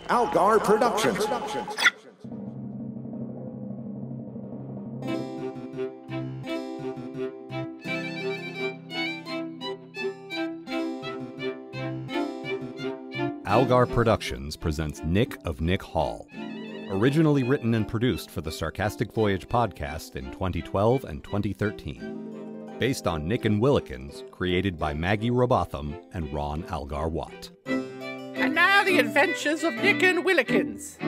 AAlgar Productions. AAlgar Productions presents Nick of Nick Hall. Originally written and produced for the Sarcastic Voyage podcast in 2012 and 2013. Based on Nick and Willikins, created by Maggie Robotham and Ron AAlgar Watt. And now the adventures of Nick and Willikins.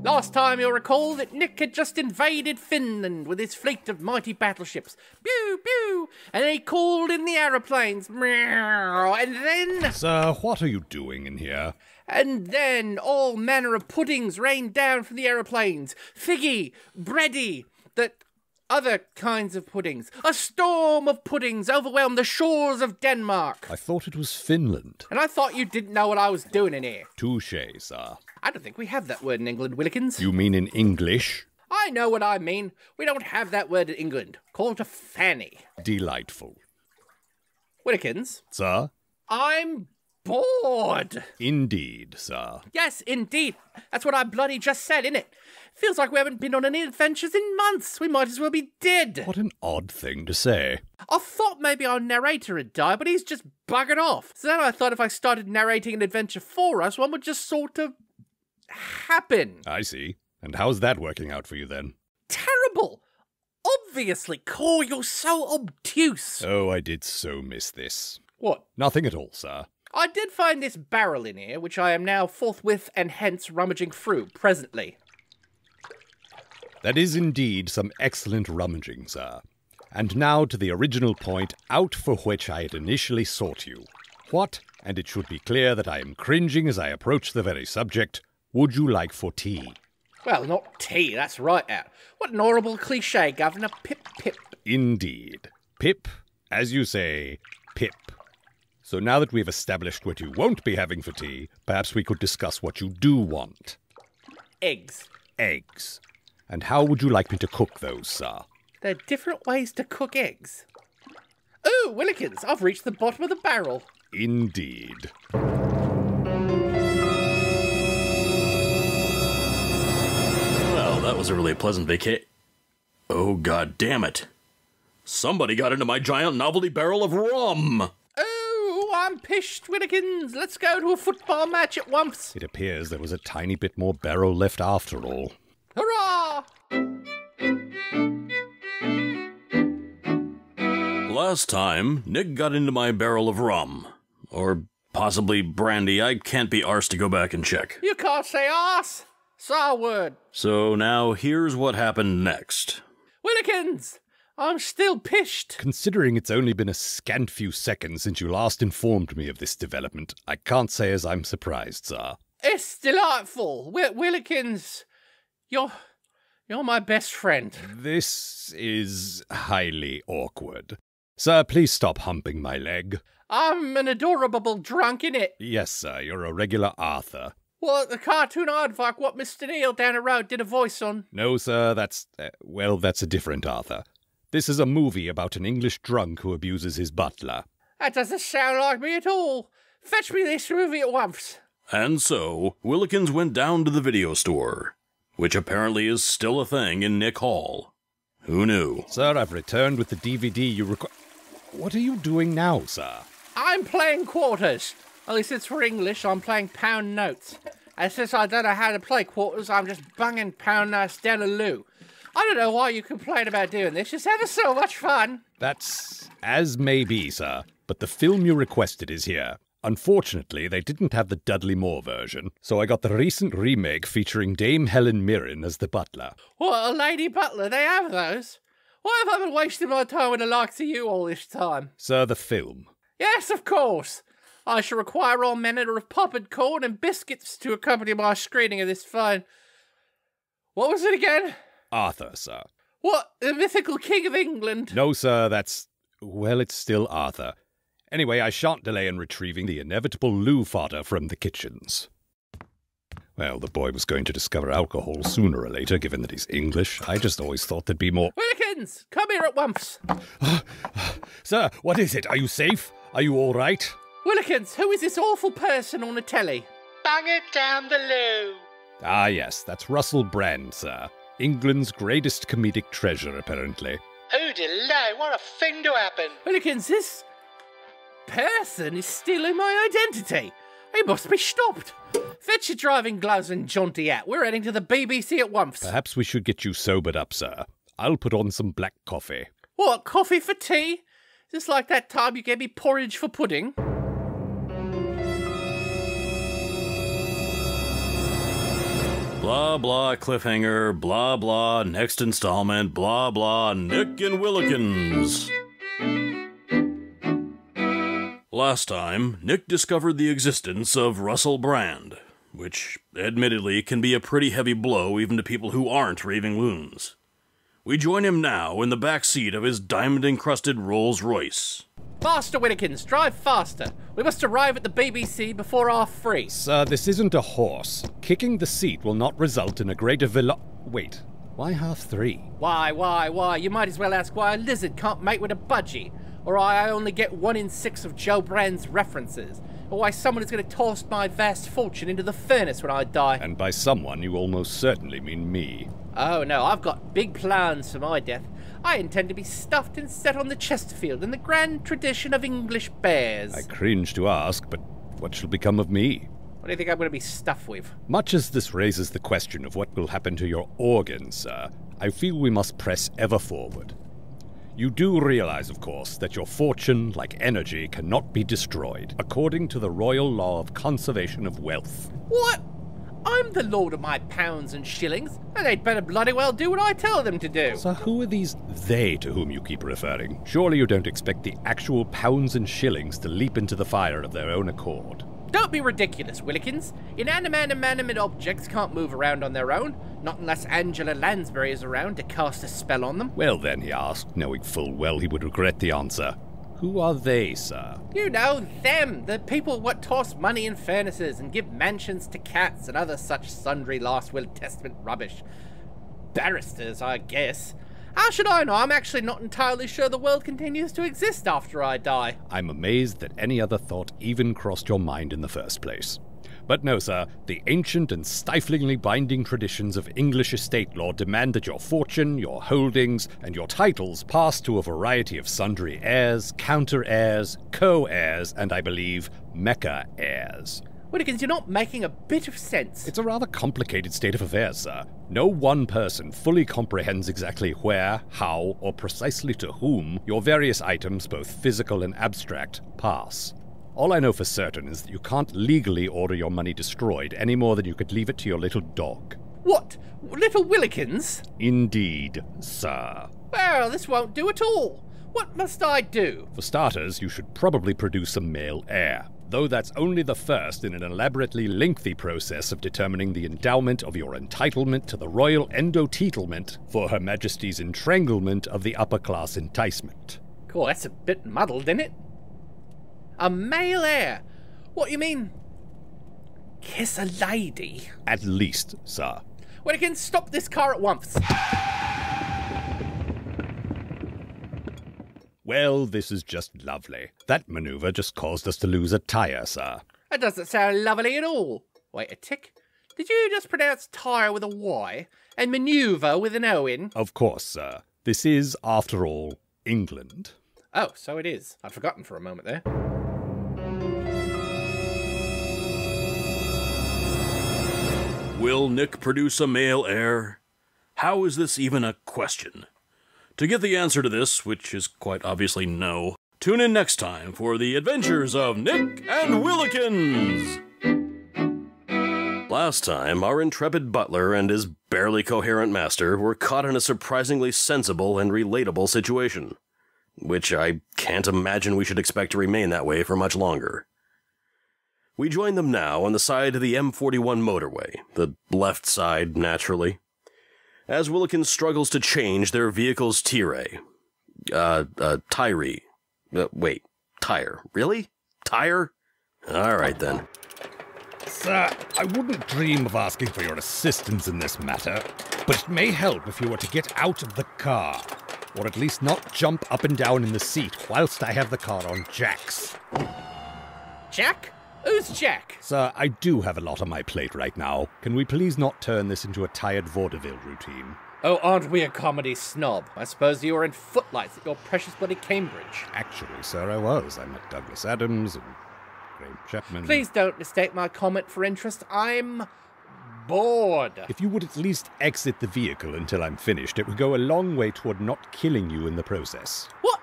Last time you'll recall that Nick had just invaded Finland with his fleet of mighty battleships. Pew, pew! And he called in the aeroplanes. Meow! And then... Sir, what are you doing in here? And then all manner of puddings rained down from the aeroplanes. Figgy, bready, that other kinds of puddings. A storm of puddings overwhelmed the shores of Denmark. I thought it was Finland. And I thought you didn't know what I was doing in here. Touché, sir. I don't think we have that word in England, Willikins. You mean in English? I know what I mean. We don't have that word in England. Call it a fanny. Delightful. Willikins? Sir? I'm bored. Indeed, sir. Yes, indeed. That's what I bloody just said, innit? Feels like we haven't been on any adventures in months. We might as well be dead. What an odd thing to say. I thought maybe our narrator had died, but he's just buggered off. So then I thought if I started narrating an adventure for us, one would just sort of happen. I see. And how's that working out for you then? Terrible. Obviously, Core, you're so obtuse. Oh, I did so miss this. What? Nothing at all, sir. I did find this barrel in here, which I am now forthwith and hence rummaging through presently. That is indeed some excellent rummaging, sir. And now to the original point, out for which I had initially sought you. What, and it should be clear that I am cringing as I approach the very subject, would you like for tea? Well, not tea, that's right out. What an horrible cliché, Governor. Pip, pip. Indeed. Pip, as you say, pip. So now that we've established what you won't be having for tea, perhaps we could discuss what you do want. Eggs. Eggs. And how would you like me to cook those, sir? There are different ways to cook eggs. Ooh, Willikins, I've reached the bottom of the barrel. Indeed. Well, that was a really pleasant vacation. Oh, god damn it. Somebody got into my giant novelty barrel of rum! Oh, I'm pished, Willikins. Let's go to a football match at once. It appears there was a tiny bit more barrel left after all. Hurrah! Last time, Nick got into my barrel of rum. Or possibly brandy. I can't be arsed to go back and check. You can't say arse. It's our word. So now here's what happened next. Willikins, I'm still pished. Considering it's only been a scant few seconds since you last informed me of this development, I can't say as I'm surprised, sir. It's delightful. Willikins, you're my best friend. This is highly awkward. Sir, please stop humping my leg. I'm an adorable drunk, innit? Yes, sir, you're a regular Arthur. Well, the cartoon aardvark what Mr. Neil down the road did a voice on. No, sir, that's a different Arthur. This is a movie about an English drunk who abuses his butler. That doesn't sound like me at all. Fetch me this movie at once. And so, Willikins went down to the video store, which apparently is still a thing in Nick Hall. Who knew? Sir, I've returned with the DVD you What are you doing now, sir? I'm playing quarters. Only since for English, I'm playing pound notes. And since I don't know how to play quarters, I'm just bunging pound notes down a loo. I don't know why you complain about doing this. It's ever so much fun. That's as may be, sir. But the film you requested is here. Unfortunately, they didn't have the Dudley Moore version, so I got the recent remake featuring Dame Helen Mirren as the butler. What, a lady butler? They have those? Why have I been wasting my time with the likes of you all this time? Sir, the film. Yes, of course. I shall require all manner of potted corn and biscuits to accompany my screening of this fine... What was it again? Arthur, sir. What, the mythical king of England? No, sir, it's still Arthur. Anyway, I shan't delay in retrieving the inevitable loo fodder from the kitchens. Well, the boy was going to discover alcohol sooner or later, given that he's English. I just always thought there'd be more... Willikins, come here at once. Sir, what is it? Are you safe? Are you all right? Willikins, who is this awful person on the telly? bang it down the loo. Ah, yes, that's Russell Brand, sir. England's greatest comedic treasure, apparently. Oh, delay, what a thing to happen. Willikins, this person is stealing my identity. He must be stopped. Fetch your driving gloves and jaunty hat. We're heading to the BBC at once. Perhaps we should get you sobered up, sir. I'll put on some black coffee. What, coffee for tea? Is this like that time you gave me porridge for pudding? Blah, blah, cliffhanger, blah, blah, next installment, blah, blah, Nick and Willikins. Last time, Nick discovered the existence of Russell Brand, which, admittedly, can be a pretty heavy blow even to people who aren't raving loons. We join him now in the back seat of his diamond-encrusted Rolls-Royce. Faster, Willikins, drive faster. We must arrive at the BBC before half 3. Sir, this isn't a horse. Kicking the seat will not result in a greater Wait, why half 3? Why? You might as well ask why a lizard can't mate with a budgie, or why I only get 1 in 6 of Joe Brand's references, or why someone is going to toss my vast fortune into the furnace when I die. And by someone, you almost certainly mean me. Oh no, I've got big plans for my death. I intend to be stuffed and set on the Chesterfield in the grand tradition of English bears. I cringe to ask, but what shall become of me? What do you think I'm going to be stuffed with? Much as this raises the question of what will happen to your organs, sir, I feel we must press ever forward. You do realize, of course, that your fortune, like energy, cannot be destroyed, according to the royal law of conservation of wealth. What? I'm the lord of my pounds and shillings, and they'd better bloody well do what I tell them to do. So who are these they to whom you keep referring? Surely you don't expect the actual pounds and shillings to leap into the fire of their own accord. Don't be ridiculous, Willikins. Inanimate objects can't move around on their own, not unless Angela Lansbury is around to cast a spell on them. Well then, he asked, knowing full well he would regret the answer. Who are they, sir? You know, them, the people what toss money in furnaces and give mansions to cats and other such sundry last will testament rubbish. Barristers, I guess. How should I know? I'm actually not entirely sure the world continues to exist after I die. I'm amazed that any other thought even crossed your mind in the first place. But no, sir, the ancient and stiflingly binding traditions of English estate law demand that your fortune, your holdings, and your titles pass to a variety of sundry heirs, counter-heirs, co-heirs, and I believe, Mecca heirs. Willikins, you're not making a bit of sense. It's a rather complicated state of affairs, sir. No one person fully comprehends exactly where, how, or precisely to whom your various items, both physical and abstract, pass. All I know for certain is that you can't legally order your money destroyed any more than you could leave it to your little dog. What? Little Willikins? Indeed, sir. Well, this won't do at all. What must I do? For starters, you should probably produce a male heir, though that's only the first in an elaborately lengthy process of determining the endowment of your entitlement to the royal endoteatlement for Her Majesty's entranglement of the upper-class enticement. Cool, that's a bit muddled, isn't it? A male heir? What, you mean kiss a lady? At least, sir. Willikins, stop this car at once. Well, this is just lovely. That maneuver just caused us to lose a tyre, sir. That doesn't sound lovely at all. Wait a tick. Did you just pronounce tyre with a Y and manoeuvre with an O in? Of course, sir. This is, after all, England. Oh, so it is. I'd forgotten for a moment there. Will Nick produce a male heir? How is this even a question? To get the answer to this, which is quite obviously no, tune in next time for the adventures of Nick and Willikins! Last time, our intrepid butler and his barely coherent master were caught in a surprisingly sensible and relatable situation, which I can't imagine we should expect to remain that way for much longer. We join them now on the side of the M41 motorway, the left side, naturally, as Willikins struggles to change their vehicle's tire. Wait, tire. Really? Tire? Alright then. Sir, I wouldn't dream of asking for your assistance in this matter, but it may help if you were to get out of the car, or at least not jump up and down in the seat whilst I have the car on jacks. Jack? Who's Jack? Sir, I do have a lot on my plate right now. Can we please not turn this into a tired vaudeville routine? Oh, aren't we a comedy snob? I suppose you were in footlights at your precious bloody Cambridge. Actually, sir, I was. I met Douglas Adams and Graham Chapman. Please don't mistake my comment for interest. I'm bored. If you would at least exit the vehicle until I'm finished, it would go a long way toward not killing you in the process. What?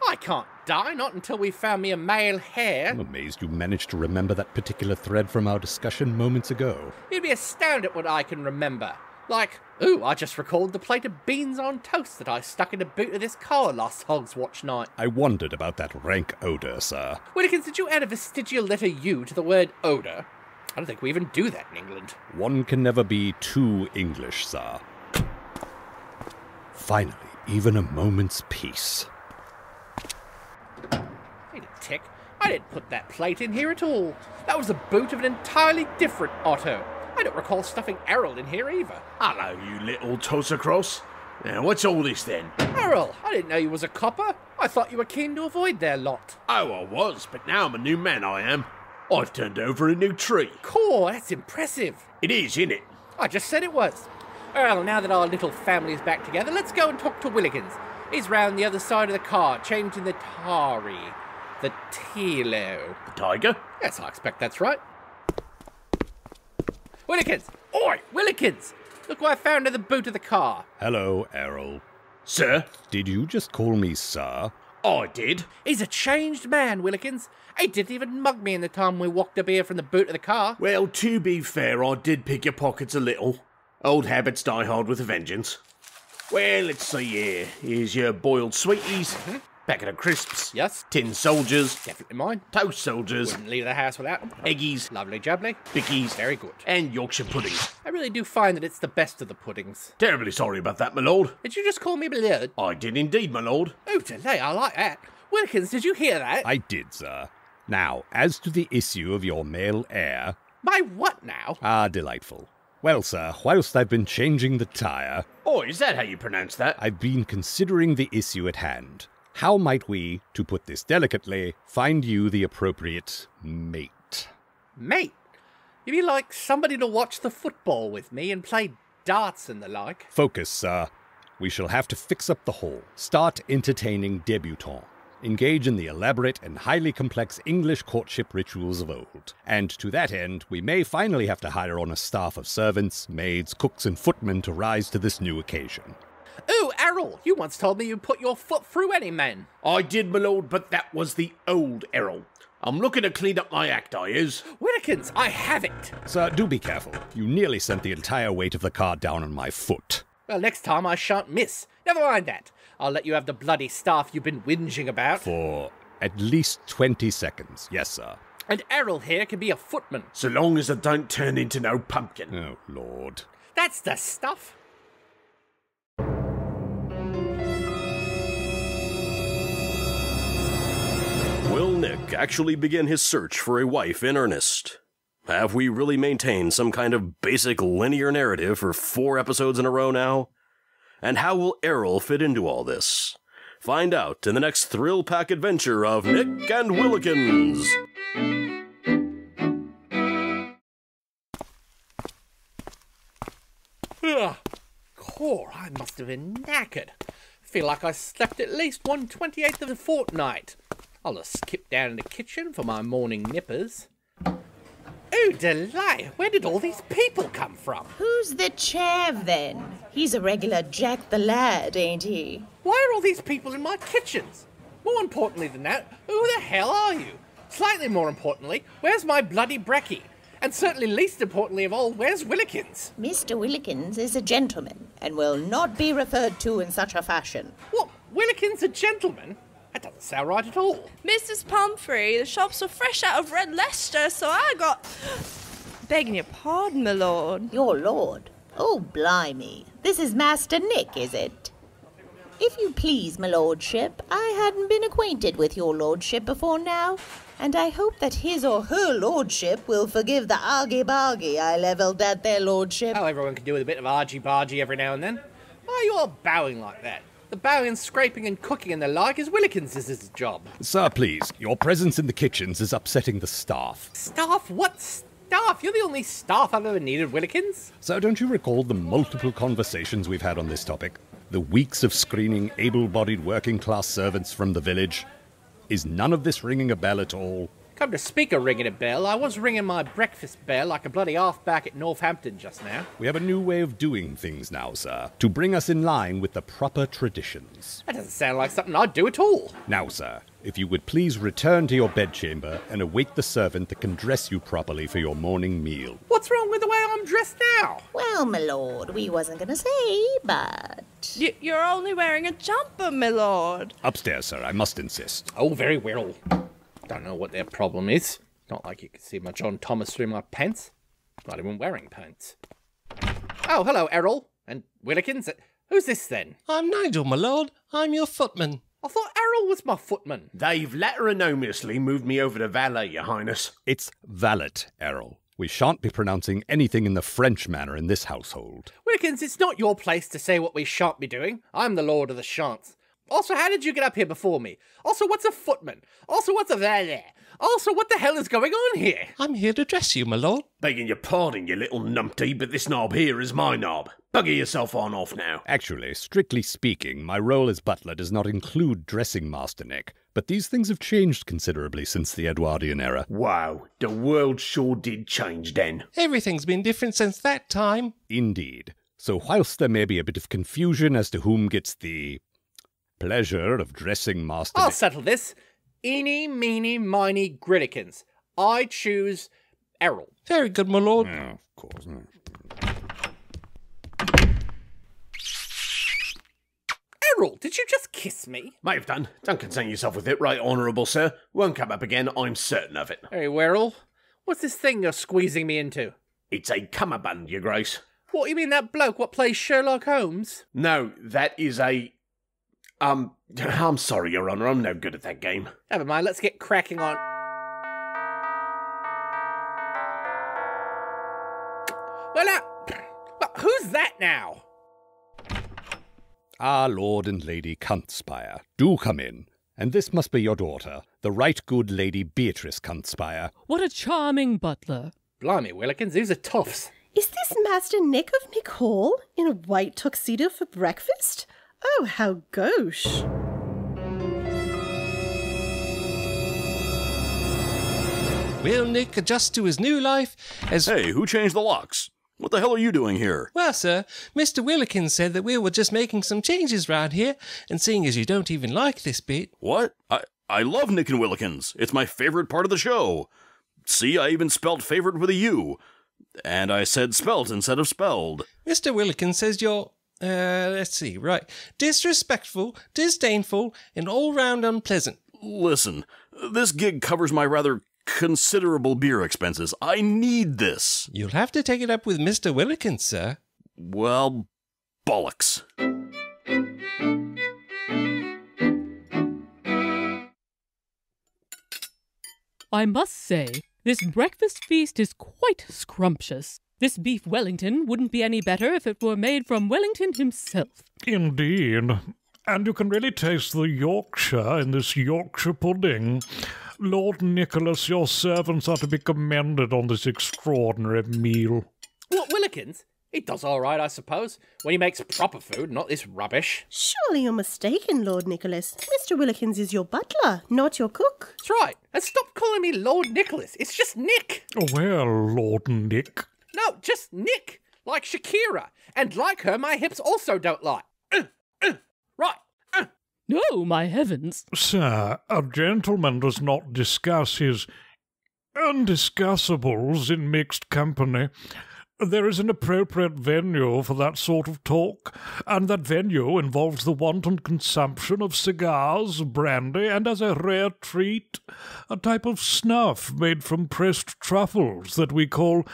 I can't die, not until we found me a male hair. I'm amazed you managed to remember that particular thread from our discussion moments ago. You'd be astounded what I can remember. Like, ooh, I just recalled the plate of beans on toast that I stuck in the boot of this car last Hog's Watch night. I wondered about that rank odour, sir. Willikins, did you add a vestigial letter U to the word odour? I don't think we even do that in England. One can never be too English, sir. Finally, even a moment's peace. Wait a tick. I didn't put that plate in here at all. That was the boot of an entirely different Otto. I don't recall stuffing Errol in here either. Hello, you little toss-across. Now, what's all this then? Errol, I didn't know you was a copper. I thought you were keen to avoid their lot. Oh, I was, but now I'm a new man, I am. I've turned over a new tree. Cool, that's impressive. It is, isn't it? I just said it was. Well, now that our little family's back together, let's go and talk to Willikins. He's round the other side of the car, changing the Tari. The Tilo. The tiger? Yes, I expect that's right. Willikins! Oi, Willikins! Look what I found in the boot of the car. Hello, Errol. Sir? Did you just call me sir? I did. He's a changed man, Willikins. He didn't even mug me in the time we walked up here from the boot of the car. Well, to be fair, I did pick your pockets a little. Old habits die hard with a vengeance. Well, let's see here. Here's your boiled sweeties, packet of crisps, Yes, tin soldiers, definitely mine. toast soldiers, Wouldn't leave the house without them. eggies, Lovely jubbly. bickies, Very good. and Yorkshire puddings. I really do find that it's the best of the puddings. Terribly sorry about that, my lord. Did you just call me blood? I did indeed, my lord. Oh, delay, I like that. Willikins, did you hear that? I did, sir. Now, as to the issue of your male heir... My what now? Ah, delightful. Well, sir, whilst I've been changing the tyre, Oh, is that how you pronounce that? I've been considering the issue at hand. How might we, to put this delicately, find you the appropriate mate? Mate, you mean like somebody to watch the football with me and play darts and the like? Focus, sir. We shall have to fix up the hall, start entertaining debutants, engage in the elaborate and highly complex English courtship rituals of old. And to that end, we may finally have to hire on a staff of servants, maids, cooks, and footmen to rise to this new occasion. Oh, Errol, you once told me you'd put your foot through any man. I did, my lord, but that was the old Errol. I'm looking to clean up my act, I is. Willikins, I have it. Sir, do be careful. You nearly sent the entire weight of the car down on my foot. Well, next time I shan't miss. Never mind that. I'll let you have the bloody staff you've been whinging about. For at least 20 seconds. Yes, sir. And Errol here can be a footman. So long as I don't turn into no pumpkin. Oh, Lord. That's the stuff. Will Nick actually begin his search for a wife in earnest? Have we really maintained some kind of basic linear narrative for 4 episodes in a row now? And how will Errol fit into all this? Find out in the next thrill-pack adventure of Nick and Willikins. Ugh. Core, I must have been knackered. Feel like I slept at least 1/28th of a fortnight. I'll just skip down in the kitchen for my morning nippers. Oh, delay! Where did all these people come from? Who's the chav, then? He's a regular Jack the Lad, ain't he? Why are all these people in my kitchens? More importantly than that, who the hell are you? Slightly more importantly, where's my bloody brekkie? And certainly least importantly of all, where's Willikins? Mr. Willikins is a gentleman, and will not be referred to in such a fashion. What, Willikins a gentleman? That doesn't sound right at all. Mrs. Pumphrey, the shops were fresh out of Red Leicester, so I got... Begging your pardon, my lord. Your lord? Oh, blimey. This is Master Nick, is it? If you please, my lordship, I hadn't been acquainted with your lordship before now, and I hope that his or her lordship will forgive the argy-bargy I levelled at their lordship. Oh, everyone can do with a bit of argy-bargy every now and then. Why are you all bowing like that? The bowing, scraping and cooking and the like is Willikins' job. Sir, please, your presence in the kitchens is upsetting the staff. Staff? What staff? You're the only staff I've ever needed, Willikins. Sir, don't you recall the multiple conversations we've had on this topic? The weeks of screening able-bodied working-class servants from the village? Is none of this ringing a bell at all? Come to speak of ringing a bell, I was ringing my breakfast bell like a bloody halfback at Northampton just now. We have a new way of doing things now, sir, to bring us in line with the proper traditions. That doesn't sound like something I'd do at all. Now, sir, if you would please return to your bedchamber and await the servant that can dress you properly for your morning meal. What's wrong with the way I'm dressed now? Well, my lord, we wasn't gonna say, but... You're only wearing a jumper, my lord. Upstairs, sir, I must insist. Oh, very well. Don't know what their problem is. Not like you can see my John Thomas through my pants. Not even wearing pants. Oh, hello, Errol. And Willikins. Who's this then? I'm Nigel, my lord. I'm your footman. I thought Errol was my footman. They've lateranomously moved me over to valet, your highness. It's valet, Errol. We shan't be pronouncing anything in the French manner in this household. Willikins, it's not your place to say what we shan't be doing. I'm the lord of the shan'ts. Also, how did you get up here before me? Also, what's a footman? Also, what's a valet? Also, what the hell is going on here? I'm here to dress you, my lord. Begging your pardon, you little numpty, but this knob here is my knob. Bugger yourself on off now. Actually, strictly speaking, my role as butler does not include dressing Master Nick, but these things have changed considerably since the Edwardian era. Wow, the world sure did change then. Everything's been different since that time. Indeed. So whilst there may be a bit of confusion as to whom gets the pleasure of dressing Master I'll Nick... settle this. Eeny, meeny, miny, grillikins. I choose Errol. Very good, my lord. Oh, of course. Errol, did you just kiss me? May have done. Don't concern yourself with it, right honourable sir. Won't come up again, I'm certain of it. Very well. What's this thing you're squeezing me into? It's a cummerbund, your grace. What, you mean that bloke what plays Sherlock Holmes? No, that is a... I'm sorry, Your Honour, I'm no good at that game. Never mind, let's get cracking on. Well, now, who's that now? Our Lord and Lady Cuntspire, do come in. And this must be your daughter, the right good Lady Beatrice Cuntspire. What a charming butler. Blimey, Willikins, these are toffs. Is this Master Nick of Nick Hall in a white tuxedo for breakfast? Oh, how gauche. Will Nick adjust to his new life as... Hey, who changed the locks? What the hell are you doing here? Well, sir, Mr. Willikins said that we were just making some changes round here, and seeing as you don't even like this bit... What? I love Nick and Willikins. It's my favorite part of the show. See, I even spelled favorite with a U. And I said spelt instead of spelled. Mr. Willikins says you're... let's see, right. Disrespectful, disdainful, and all-round unpleasant. Listen, this gig covers my rather considerable beer expenses. I need this. You'll have to take it up with Mr. Willikins, sir. Well, bollocks. I must say, this breakfast feast is quite scrumptious. This beef Wellington wouldn't be any better if it were made from Wellington himself. Indeed. And you can really taste the Yorkshire in this Yorkshire pudding. Lord Nicholas, your servants are to be commended on this extraordinary meal. What, Willikins? He does all right, I suppose, when he makes proper food, not this rubbish. Surely you're mistaken, Lord Nicholas. Mr. Willikins is your butler, not your cook. That's right. And stop calling me Lord Nicholas. It's just Nick. Well, Lord Nick. No, just Nick. Like Shakira. And like her, my hips also don't lie. Right. Oh, my heavens. Sir, a gentleman does not discuss his undiscussables in mixed company. There is an appropriate venue for that sort of talk, and that venue involves the wanton consumption of cigars, brandy, and as a rare treat, a type of snuff made from pressed truffles that we call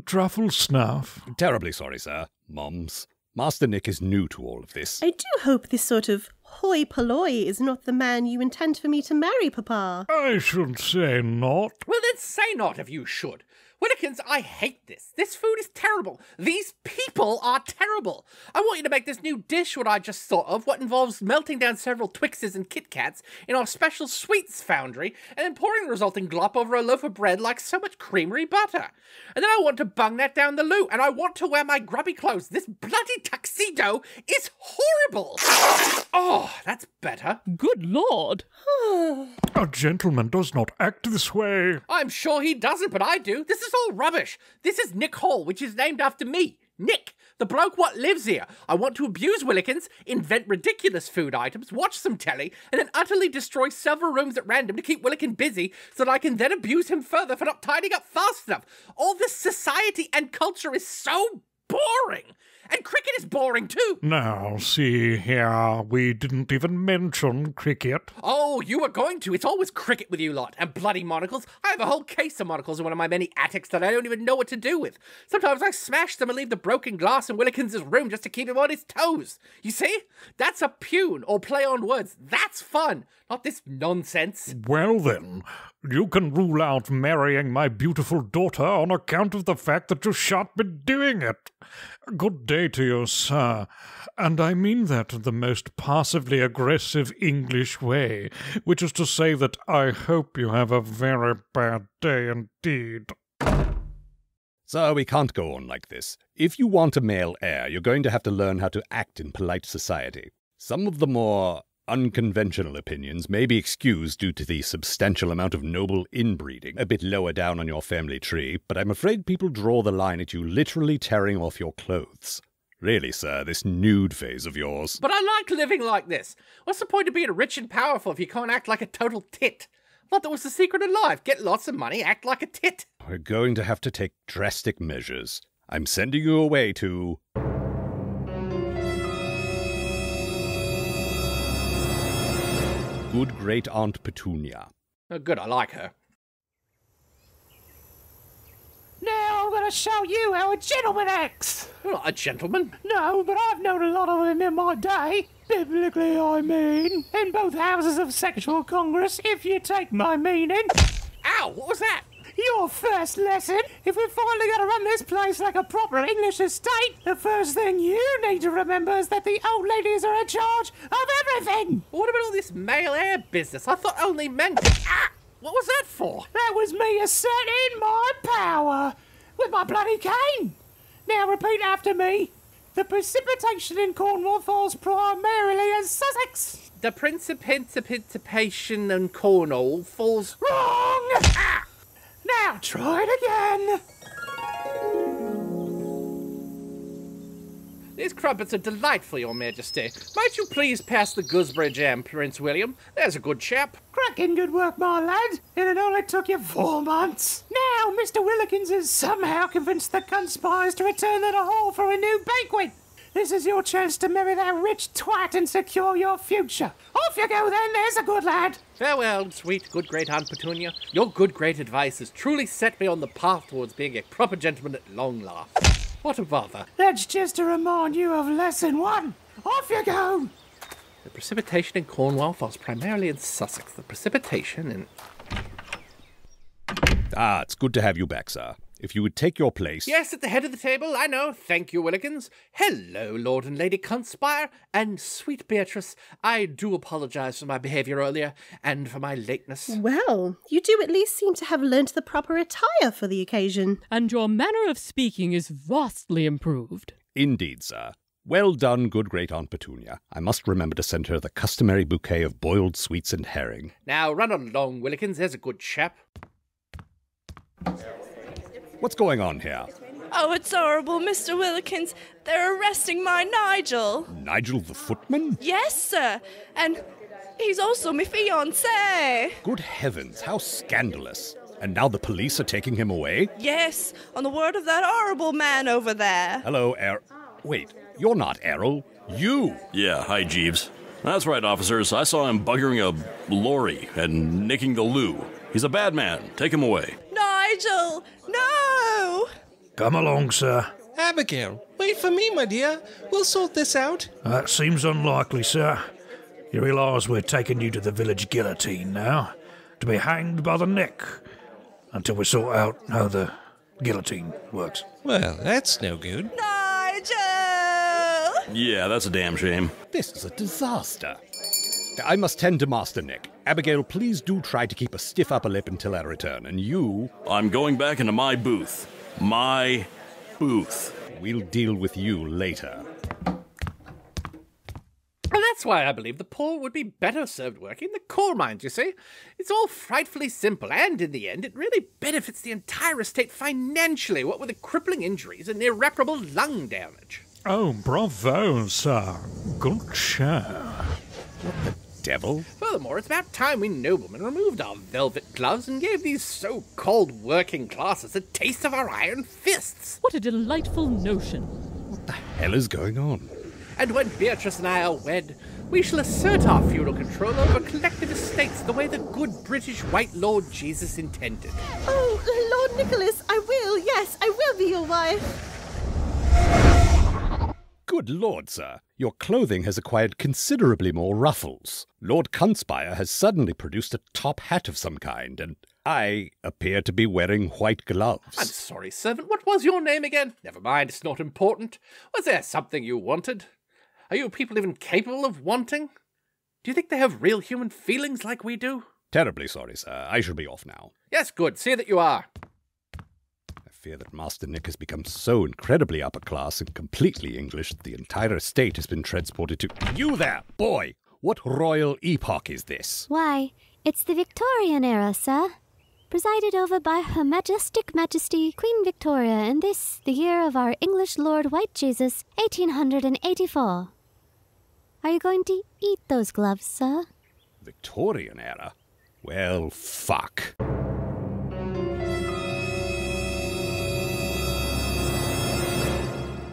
truffle snuff. Terribly sorry, sir. Moms. Master Nick is new to all of this. I do hope this sort of hoi polloi is not the man you intend for me to marry, Papa. I should say not. Well, then say not if you should. Willikins, I hate this. This food is terrible. These people are terrible. I want you to make this new dish what I just thought of, what involves melting down several Twixes and Kit Kats in our special sweets foundry and then pouring the resulting glop over a loaf of bread like so much creamery butter. And then I want to bung that down the loo, and I want to wear my grubby clothes. This bloody tuxedo is horrible. Oh, that's better. Good Lord. A gentleman does not act this way. I'm sure he doesn't, but I do. This is all rubbish. This is Nick Hall, which is named after me. Nick, the bloke what lives here. I want to abuse Willikins, invent ridiculous food items, watch some telly, and then utterly destroy several rooms at random to keep Willikins busy so that I can then abuse him further for not tidying up fast enough. All this society and culture is so boring. And cricket is boring too. Now, see here, we didn't even mention cricket. Oh, you were going to. It's always cricket with you lot. And bloody monocles. I have a whole case of monocles in one of my many attics that I don't even know what to do with. Sometimes I smash them and leave the broken glass in Willikins' room just to keep him on his toes. You see? That's a pune, or play on words. That's fun. Not this nonsense. Well then, you can rule out marrying my beautiful daughter on account of the fact that you shan't be doing it. Good day to you, sir. And I mean that in the most passively aggressive English way, which is to say that I hope you have a very bad day indeed. Sir, we can't go on like this. If you want a male heir, you're going to have to learn how to act in polite society. Some of the more unconventional opinions may be excused due to the substantial amount of noble inbreeding a bit lower down on your family tree, but I'm afraid people draw the line at you literally tearing off your clothes. Really, sir, this nude phase of yours. But I like living like this. What's the point of being rich and powerful if you can't act like a total tit? I thought that was the secret of life. Get lots of money, act like a tit. We're going to have to take drastic measures. I'm sending you away to... Good Great-Aunt Petunia. Oh, good, I like her. Now I'm going to show you how a gentleman acts. You're not a gentleman. No, but I've known a lot of them in my day. Biblically, I mean. In both houses of sexual congress, if you take my meaning. Ow, what was that? Your first lesson, if we're finally going to run this place like a proper English estate, the first thing you need to remember is that the old ladies are in charge of everything. What about all this male heir business? I thought only men could... Ah! What was that for? That was me asserting my power with my bloody cane. Now repeat after me. The precipitation in Cornwall falls primarily in Sussex. The principation in Cornwall falls... Wrong! Ah! Now try it again. These crumpets are delightful, Your Majesty. Might you please pass the gooseberry jam, Prince William? There's a good chap. Cracking good work, my lad. It only took you 4 months. Now, Mr. Willikins has somehow convinced the conspires to return to the hall for a new banquet. This is your chance to marry that rich twat and secure your future. Off you go then, there's a good lad. Farewell, sweet good great Aunt Petunia. Your good great advice has truly set me on the path towards being a proper gentleman at long last. What a bother. That's just to remind you of lesson 1. Off you go. The precipitation in Cornwall falls primarily in Sussex. The precipitation in... Ah, it's good to have you back, sir. If you would take your place... Yes, at the head of the table, I know. Thank you, Willikins. Hello, Lord and Lady Conspire, and sweet Beatrice. I do apologise for my behaviour earlier, and for my lateness. Well, you do at least seem to have learnt the proper attire for the occasion. And your manner of speaking is vastly improved. Indeed, sir. Well done, good Great-Aunt Petunia. I must remember to send her the customary bouquet of boiled sweets and herring. Now, run along, Willikins. There's a good chap. What's going on here? Oh, it's horrible, Mr. Willikins. They're arresting my Nigel. Nigel the footman? Yes, sir. And he's also my fiancé. Good heavens, how scandalous. And now the police are taking him away? Yes, on the word of that horrible man over there. Hello, Wait, you're not Errol. You! Yeah, hi, Jeeves. That's right, officers. I saw him buggering a lorry and nicking the loo. He's a bad man. Take him away. Nigel! No! Come along, sir. Abigail, wait for me, my dear. We'll sort this out. That seems unlikely, sir. You realise we're taking you to the village guillotine now, to be hanged by the neck, until we sort out how the Guillotine works. Well, that's no good. Nigel! Yeah, that's a damn shame. This is a disaster. I must tend to Master Nick. Abigail, please do try to keep a stiff upper lip until I return, and you... I'm going back into my booth. My booth. We'll deal with you later. And that's why I believe the poor would be better served working the coal mines, you see. It's all frightfully simple, and in the end, it really benefits the entire estate financially, what with the crippling injuries and irreparable lung damage. Oh, bravo, sir. Good share. Devil? Furthermore, it's about time we noblemen removed our velvet gloves and gave these so-called working classes a taste of our iron fists. What a delightful notion. What the hell is going on? And when Beatrice and I are wed, we shall assert our feudal control over collective estates the way the good British white Lord Jesus intended. Oh, Lord Nicholas, I will, yes, I will be your wife. Good lord, sir. Your clothing has acquired considerably more ruffles. Lord Conspire has suddenly produced a top hat of some kind, and I appear to be wearing white gloves. I'm sorry, servant. What was your name again? Never mind, it's not important. Was there something you wanted? Are you people even capable of wanting? Do you think they have real human feelings like we do? Terribly sorry, sir. I shall be off now. Yes, good. See that you are. I fear that Master Nick has become so incredibly upper class and completely English that the entire estate has been transported to... You there, boy! What royal epoch is this? Why, it's the Victorian era, sir. Presided over by Her Majestic Majesty Queen Victoria in this, the year of our English Lord White Jesus, 1884. Are you going to eat those gloves, sir? Victorian era? Well, fuck.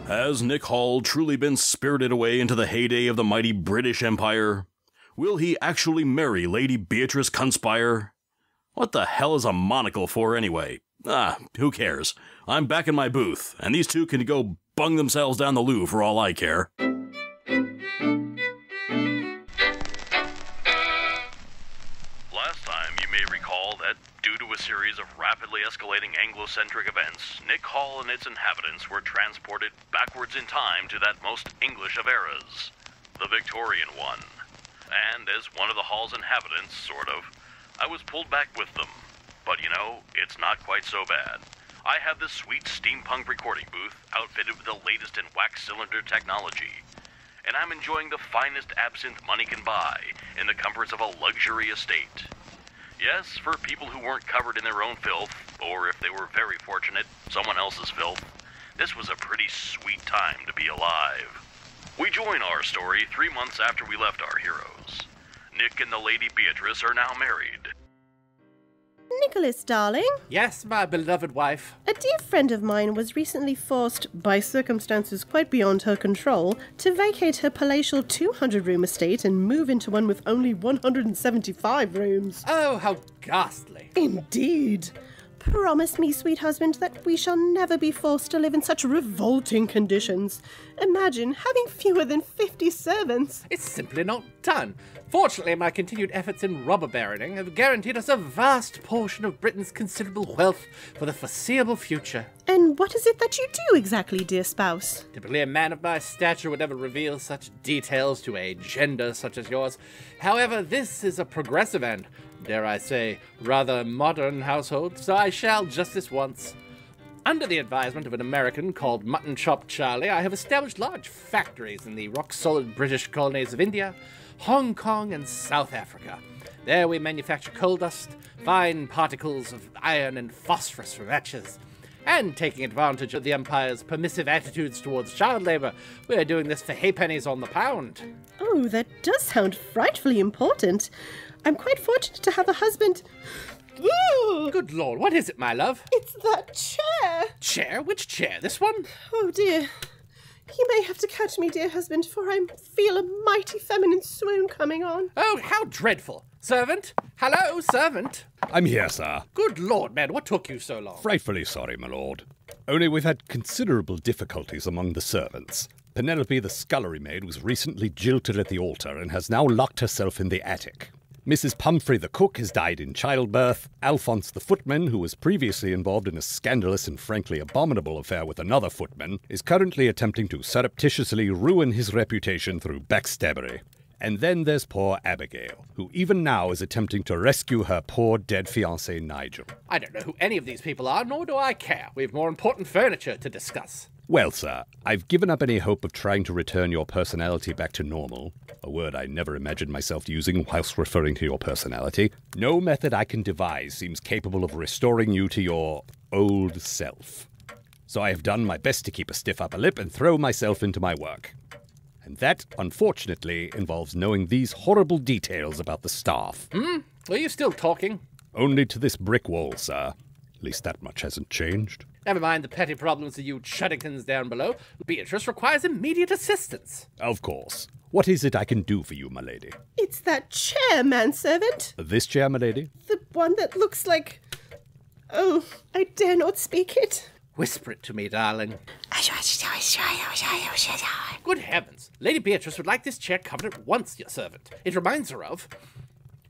Has Nick Hall truly been spirited away into the heyday of the mighty British Empire? Will he actually marry Lady Beatrice Conspire? What the hell is a monocle for anyway? Who cares? I'm back in my booth, and these two can go bung themselves down the loo for all I care. Last time, you may recall that due to a series of rapidly escalating Anglo-centric events, Nick Hall and its inhabitants were transported backwards in time to that most English of eras, the Victorian one. And as one of the Hall's inhabitants, sort of, I was pulled back with them. But you know, it's not quite so bad. I have this sweet steampunk recording booth outfitted with the latest in wax cylinder technology. And I'm enjoying the finest absinthe money can buy in the comforts of a luxury estate. Yes, for people who weren't covered in their own filth, or if they were very fortunate, someone else's filth, this was a pretty sweet time to be alive. We join our story 3 months after we left our heroes. Nick and the Lady Beatrice are now married. Nicholas, darling. Yes, my beloved wife. A dear friend of mine was recently forced, by circumstances quite beyond her control, to vacate her palatial 200-room estate and move into one with only 175 rooms. Oh, how ghastly. Indeed. Promise me, sweet husband, that we shall never be forced to live in such revolting conditions. Imagine having fewer than 50 servants. It's simply not done. Fortunately, my continued efforts in robber baroning have guaranteed us a vast portion of Britain's considerable wealth for the foreseeable future. And what is it that you do exactly, dear spouse? Typically, a man of my stature would never reveal such details to a gender such as yours. However, this is a progressive and, dare I say, rather modern household, so I shall just this once. Under the advisement of an American called Mutton Chop Charlie, I have established large factories in the rock-solid British colonies of India, Hong Kong, and South Africa. There we manufacture coal dust, fine particles of iron and phosphorus from matches. And taking advantage of the Empire's permissive attitudes towards child labour, we're doing this for halfpennies on the pound. Oh, that does sound frightfully important. I'm quite fortunate to have a husband... Ooh! Good Lord, what is it, my love? It's that chair! Chair? Which chair? This one? Oh, dear. You may have to catch me, dear husband, for I feel a mighty feminine swoon coming on. Oh, how dreadful. Servant? Hello, servant? I'm here, sir. Good Lord, man, what took you so long? Frightfully sorry, my lord. Only we've had considerable difficulties among the servants. Penelope, the scullery maid, was recently jilted at the altar and has now locked herself in the attic. Mrs. Pumphrey the cook has died in childbirth. Alphonse the footman, who was previously involved in a scandalous and frankly abominable affair with another footman, is currently attempting to surreptitiously ruin his reputation through backstabbery. And then there's poor Abigail, who even now is attempting to rescue her poor dead fiancé Nigel. I don't know who any of these people are, nor do I care. We have more important furniture to discuss. Well, sir, I've given up any hope of trying to return your personality back to normal, a word I never imagined myself using whilst referring to your personality. No method I can devise seems capable of restoring you to your old self. So I have done my best to keep a stiff upper lip and throw myself into my work. And that, unfortunately, involves knowing these horrible details about the staff. Are you still talking? Only to this brick wall, sir. At least that much hasn't changed. Never mind the petty problems of you Chuddingtons down below. Beatrice requires immediate assistance. Of course. What is it I can do for you, my lady? It's that chair, manservant. This chair, my lady? The one that looks like... Oh, I dare not speak it. Whisper it to me, darling. Good heavens. Lady Beatrice would like this chair covered at once, your servant. It reminds her of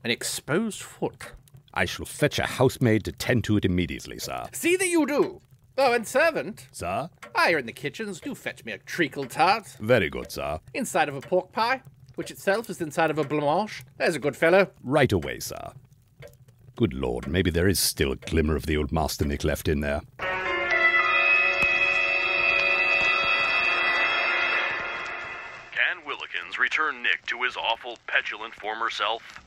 an exposed foot. I shall fetch a housemaid to tend to it immediately, sir. See that you do. Oh, and servant. Sir? Ah, you're in the kitchens. Do fetch me a treacle tart. Very good, sir. Inside of a pork pie, which itself is inside of a blancmange. There's a good fellow. Right away, sir. Good Lord, maybe there is still a glimmer of the old Master Nick left in there. Can Willikins return Nick to his awful, petulant former self?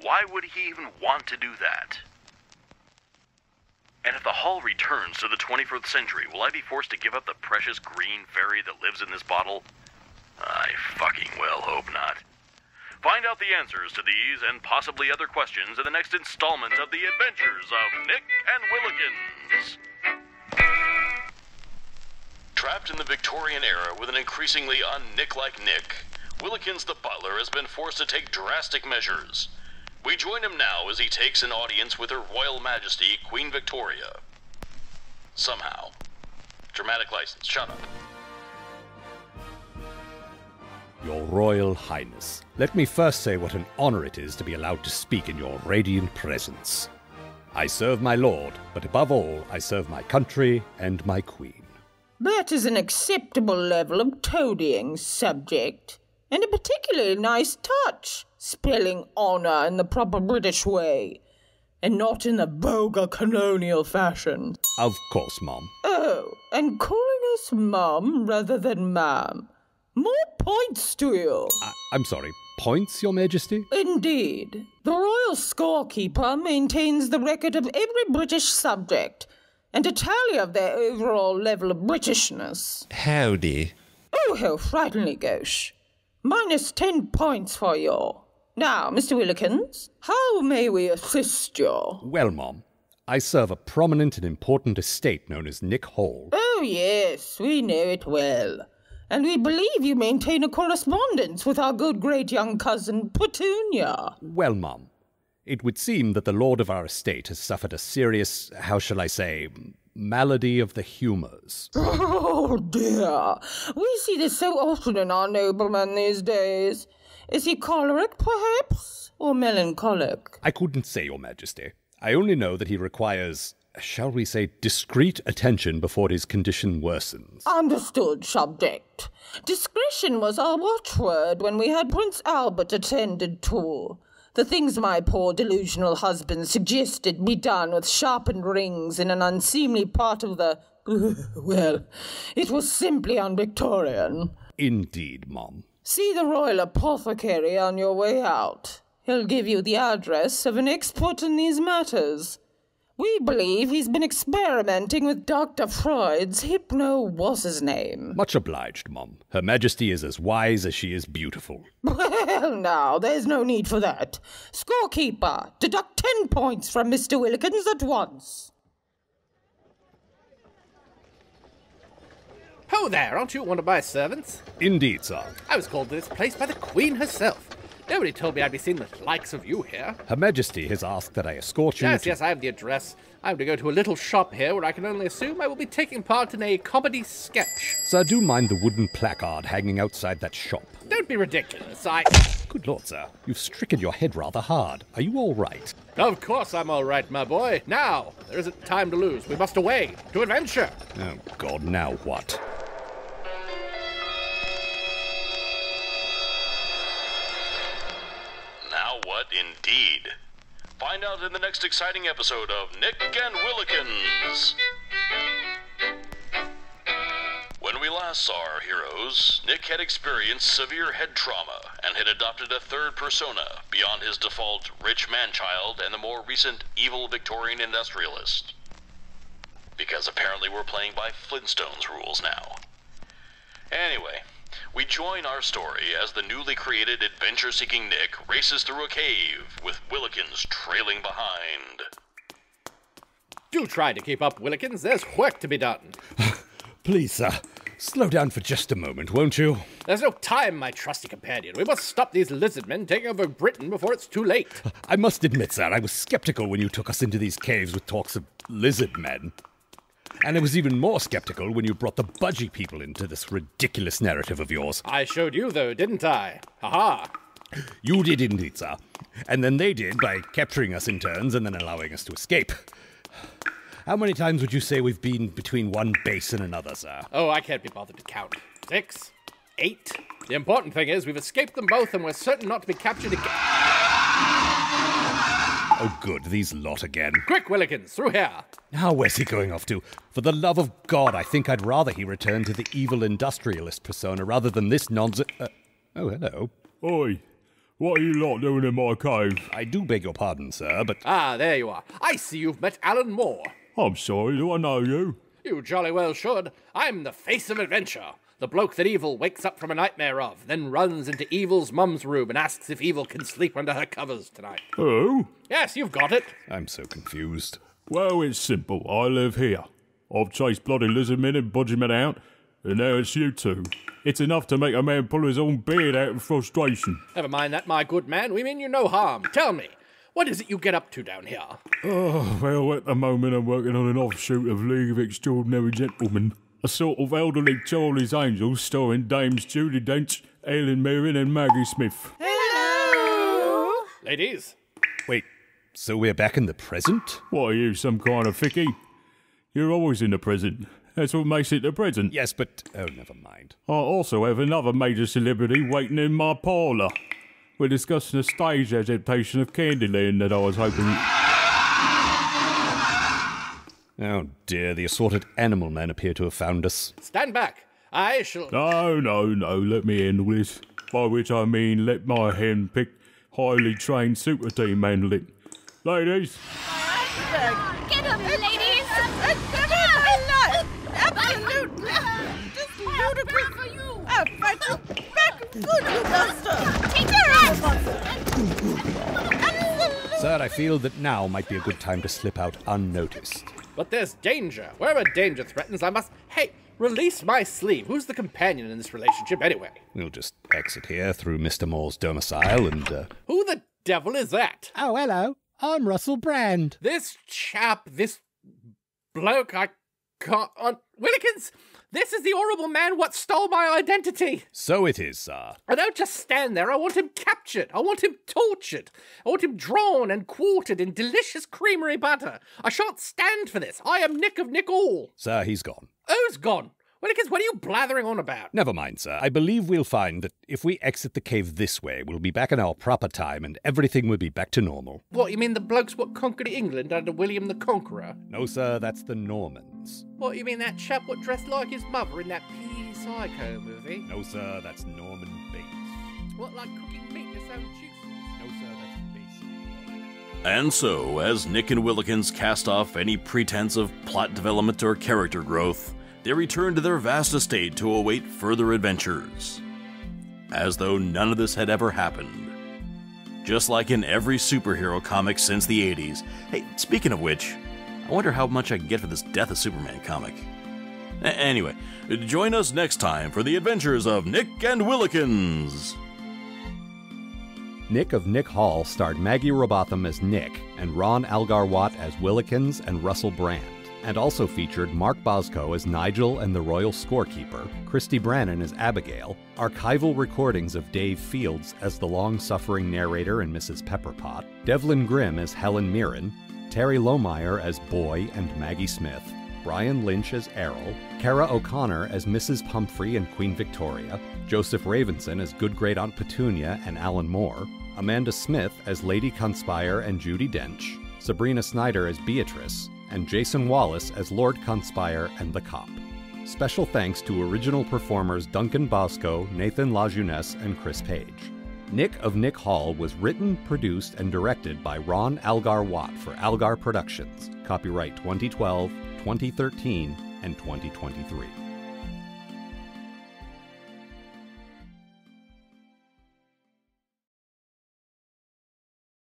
Why would he even want to do that? And if the hull returns to the 21st century, will I be forced to give up the precious green fairy that lives in this bottle? I fucking well hope not. Find out the answers to these and possibly other questions in the next installment of The Adventures of Nick and Willikins. Trapped in the Victorian era with an increasingly un-Nick-like Nick, Willikins the butler has been forced to take drastic measures. We join him now as he takes an audience with Her Royal Majesty, Queen Victoria. Somehow. Dramatic license, shut up. Your Royal Highness, let me first say what an honor it is to be allowed to speak in your radiant presence. I serve my lord, but above all, I serve my country and my queen. That is an acceptable level of toadying, subject, and a particularly nice touch, spelling honour in the proper British way, and not in the vulgar colonial fashion. Of course, Mom. Oh, and calling us Mum rather than Ma'am. More points to you. I'm sorry, points, Your Majesty? Indeed. The royal scorekeeper maintains the record of every British subject, and a tally of their overall level of Britishness. Howdy. Oh, how frighteningly gauche. Minus 10 points for you. Now, Mr. Willikins, how may we assist you? Well, Mom, I serve a prominent and important estate known as Nick Hall. Oh, yes, we know it well. And we believe you maintain a correspondence with our good great young cousin, Petunia. Well, Mom, it would seem that the lord of our estate has suffered a serious, how shall I say, malady of the humours. Oh, dear. We see this so often in our noblemen these days. Is he choleric, perhaps, or melancholic? I couldn't say, Your Majesty. I only know that he requires, shall we say, discreet attention before his condition worsens. Understood, subject. Discretion was our watchword when we had Prince Albert attended to. The things my poor delusional husband suggested be done with sharpened rings in an unseemly part of the... well, it was simply un-Victorian. Indeed, Mom. See the royal apothecary on your way out. He'll give you the address of an expert in these matters. We believe he's been experimenting with Dr. Freud's hypno-what's-his-name. Much obliged, Mom. Her Majesty is as wise as she is beautiful. Well, now, there's no need for that. Scorekeeper, deduct 10 points from Mr. Willikins at once. Ho there, aren't you one of my servants? Indeed, sir. I was called to this place by the Queen herself. Nobody told me I'd be seeing the likes of you here. Her Majesty has asked that I escort you Yes, I have the address. I'm to go to a little shop here where I can only assume I will be taking part in a comedy sketch. Sir, do mind the wooden placard hanging outside that shop. Don't Don't be ridiculous. Good Lord, sir. You've stricken your head rather hard. Are you all right? Of course I'm all right, my boy. Now, there isn't time to lose. We must away to adventure. Oh, God, now what? Now what, indeed? Find out in the next exciting episode of Nick and Willikins. When we last saw our heroes, Nick had experienced severe head trauma and had adopted a third persona beyond his default rich man-child and the more recent evil Victorian industrialist. Because apparently we're playing by Flintstones rules now. Anyway, we join our story as the newly created adventure-seeking Nick races through a cave with Willikins trailing behind. Do try to keep up, Willikins. There's work to be done. Please, sir, slow down for just a moment, won't you? There's no time, my trusty companion. We must stop these lizard men taking over Britain before it's too late. I must admit, sir, I was skeptical when you took us into these caves with talks of lizard men. And I was even more skeptical when you brought the budgie people into this ridiculous narrative of yours. I showed you, though, didn't I? Ha-ha. You did indeed, sir. And then they did by capturing us in turns and then allowing us to escape. How many times would you say we've been between one base and another, sir? Oh, I can't be bothered to count. 6? 8? The important thing is we've escaped them both and we're certain not to be captured again. Oh, good. These lot again. Quick, Willikins, through here. Now, where's he going off to? For the love of God, I think I'd rather he return to the evil industrialist persona rather than this nonsense. Oh, hello. Oi, what are you lot doing in my cave? I do beg your pardon, sir, but... Ah, there you are. I see you've met Alan Moore. I'm sorry, do I know you? You jolly well should. I'm the face of adventure. The bloke that evil wakes up from a nightmare of, then runs into evil's mum's room and asks if evil can sleep under her covers tonight. Oh? Yes, you've got it. I'm so confused. Well, it's simple. I live here. I've chased bloody lizard men and budgie men out, and now it's you two. It's enough to make a man pull his own beard out of frustration. Never mind that, my good man. We mean you no harm. Tell me, what is it you get up to down here? Oh, well, at the moment I'm working on an offshoot of League of Extraordinary Gentlemen. A sort of elderly Charlie's Angels starring Dames Judi Dench, Ellen Mirren and Maggie Smith. Hello! Ladies. Wait, so we're back in the present? What are you, some kind of fickie? You're always in the present. That's what makes it the present. Yes, but... oh, never mind. I also have another major celebrity waiting in my parlour. We're discussing a stage adaptation of Candyland that I was hoping... Oh dear, the assorted animal men appear to have found us. Stand back. I shall... No, let me handle this. By which I mean let my hand-picked, highly trained super team handle it. Ladies. Get up, ladies! Absolutely! Just ludicrous for you! Back, good master! Take her Sir, I feel that now might be a good time to slip out unnoticed. But there's danger. Wherever danger threatens, I must... Hey, release my sleeve. Who's the companion in this relationship, anyway? We'll just exit here through Mr. Moore's domicile and, Who the devil is that? Oh, hello. I'm Russell Brand. This chap, this bloke, I can't... Willikins! This is the horrible man what stole my identity! So it is, sir. I don't just stand there. I want him captured. I want him tortured. I want him drawn and quartered in delicious creamery butter. I shan't stand for this. I am Nick of Nick All. Sir, he's gone. Who's gone? Willikins, what are you blathering on about? Never mind, sir. I believe we'll find that if we exit the cave this way, we'll be back in our proper time and everything will be back to normal. What, you mean the blokes what conquered England under William the Conqueror? No, sir, that's the Normans. What, you mean that chap what dressed like his mother in that P. Psycho movie? No, sir, that's Norman Bates. What, like cooking meat in his own juices? No, sir, that's Bates. And so, as Nick and Willikins cast off any pretense of plot development or character growth, they return to their vast estate to await further adventures. As though none of this had ever happened. Just like in every superhero comic since the 80s. Hey, speaking of which, I wonder how much I can get for this Death of Superman comic. Anyway, join us next time for the adventures of Nick and Willikins. Nick of Nick Hall starred Maggie Robotham as Nick and Ron AAlgar Watt as Willikins and Russell Brand. and also featured Mark Bosco as Nigel and the Royal Scorekeeper, Christy Brannon as Abigail, archival recordings of Dave Fields as the long-suffering narrator and Mrs. Pepperpot, Devlin Grimm as Helen Mirren, Terry Lohmeyer as Boy and Maggie Smith, Brian Lynch as Errol, Kara O'Connor as Mrs. Pumphrey and Queen Victoria, Joseph Ravenson as Good Great Aunt Petunia and Alan Moore, Amanda Smith as Lady Conspire and Judi Dench, Sabrina Snyder as Beatrice, and Jason Wallace as Lord Conspire and the Cop. Special thanks to original performers Duncan Bosco, Nathan LaJeunesse, and Chris Page. Nick of Nick Hall was written, produced, and directed by Ron AAlgar Watt for AAlgar Productions. Copyright 2012, 2013, and 2023.